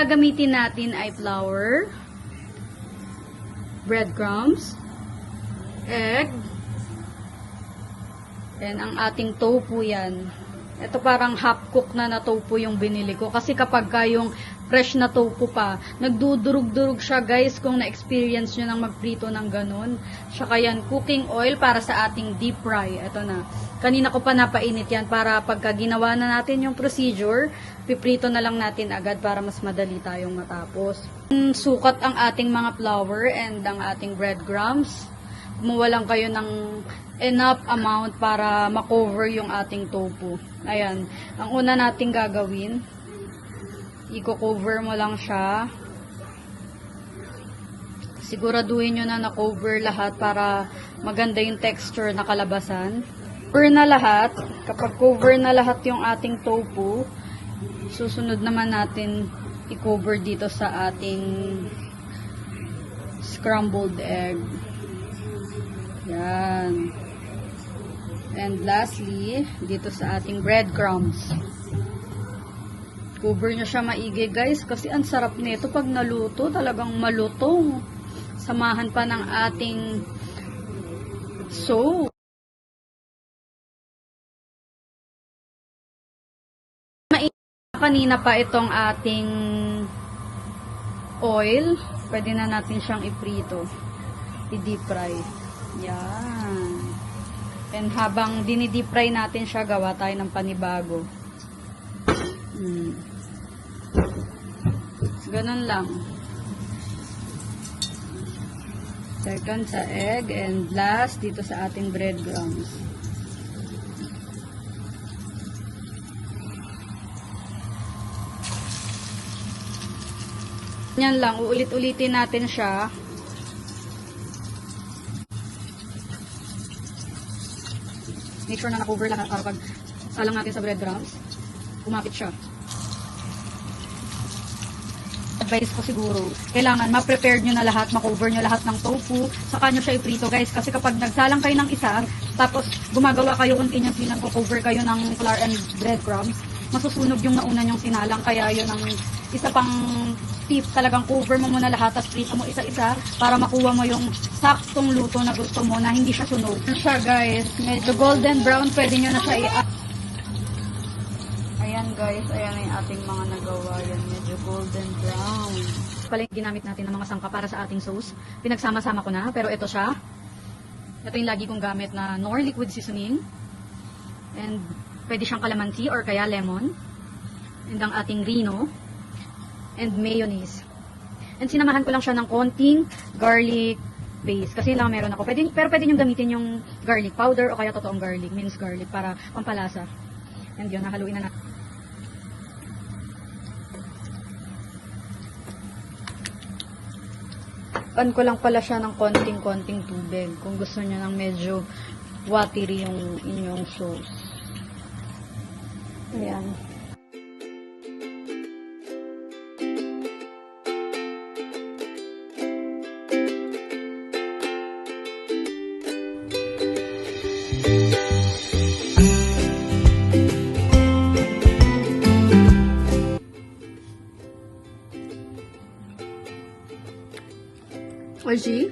gagamitin natin ay flour, breadcrumbs, egg, and ang ating tofu yan. Ito parang half-cook na tofu yung binili ko. Kasi kapag yung fresh na tofu pa, nagdudurog-durog siya guys kung na-experience nyo nang magprito ng ganun. Tsaka yan, cooking oil para sa ating deep fry. Ito na. Kanina ko pa napainit yan para pagka ginawa na natin yung procedure, piprito na lang natin agad para mas madali tayong matapos. Sukat ang ating mga flour and ang ating breadcrumbs. Kumuha lang kayo ng enough amount para makover yung ating tofu. Ayan. Ang una nating gagawin, i-cover mo lang siya. Siguraduhin nyo na na-cover lahat para maganda yung texture na kalabasan. Cover na lahat. Kapag cover na lahat yung ating tofu, susunod naman natin i-cover dito sa ating scrambled egg. Yan. And lastly, dito sa ating breadcrumbs. Cover nyo siya maigi guys kasi ang sarap nito pag naluto. Talagang malutong. Samahan pa ng ating sauce. Kanina pa itong ating oil. Pwede na natin siyang iprito. I-deep fry. Yan. And habang dini-deep fry natin siya, gawa tayo ng panibago. Ganun lang. Second sa egg and last dito sa ating breadcrumbs. Yan lang, uulit-ulitin natin siya. Make sure na na-cover lahat para pag salang natin sa breadcrumbs, kumapit siya. Advice ko siguro, kailangan ma-prepare nyo na lahat, ma-cover nyo lahat ng tofu, saka nyo siya iprito guys. Kasi kapag nagsalang kayo ng isa, tapos gumagawa kayo continuously, nag-cover kayo ng flour and breadcrumbs, masusunog yung nauna nyong sinalang. Kaya yun ang isa pang tip, talagang cover mo muna lahat, tapos prito mo isa-isa para makuha mo yung saktong luto na gusto mo na hindi siya sunog. Siya guys, medyo golden brown, pwede nyo na siya ayan guys, ayan yung ating mga nagawa. Yan, medyo golden brown. Pala yung ginamit natin ng mga sangka para sa ating sauce. Pinagsama-sama ko na, pero ito siya. Ito yung lagi kong gamit na Knorr liquid seasoning. And pwede siyang calamansi or kaya lemon. And ang ating Reno. And mayonnaise. And sinamahan ko lang siya ng konting garlic paste. Kasi lang meron ako. Pero pwede nyo gamitin yung garlic powder o kaya totoong garlic, minced garlic para pampalasa. And yun, nahaluin na natin. Pan ko lang pala siya ng konting-konting tubig kung gusto niyo ng medyo watery yung inyong sauce. Ayan. Oji?